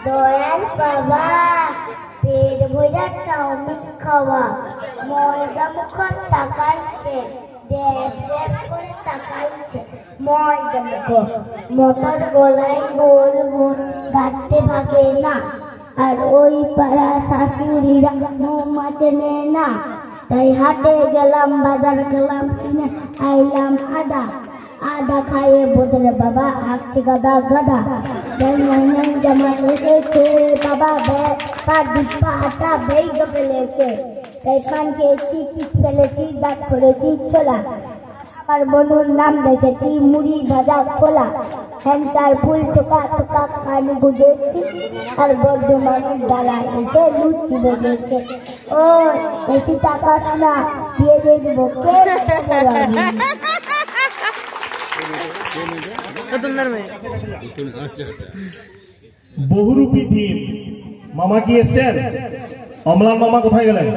দয়াল বাবা পেট ভরা চাউমিন খাওয়া ময়দা মুখর তাকাইছে দেখ দেখ করে তাকাইছে ময়দা মুখ মোটর গলায় গোল গোল গাড়তে ভাগে না আর ওই পাড়া শাশুড়িরা মৌমাছে নেয় না তাই হাটে গেলাম বাজার গেলাম কিনে আইলাম আদা খাইয়ে বোধরে বাবা হাঁকছে গাদা গাদা জামাই এসেছে বাবা পাটা বেগ ফেলেছে তাই পান খেয়েছি পিস ফেলেছি দাঁত করেছি ছোলা আমার বনুর নাম দেখেছি মুড়ি ভাজা খোলা হ্যান্টার ফুল টোকা টোকা পানি গুজেছি আর বড্ড মানুষ ডালা এসে লুচি বেজেছে ও বেশি টাকা শোনা দিয়ে দেবো কে বহুরূপী থিম মামা কি এসছেন? অমলান মামা কোথায় গেলেন?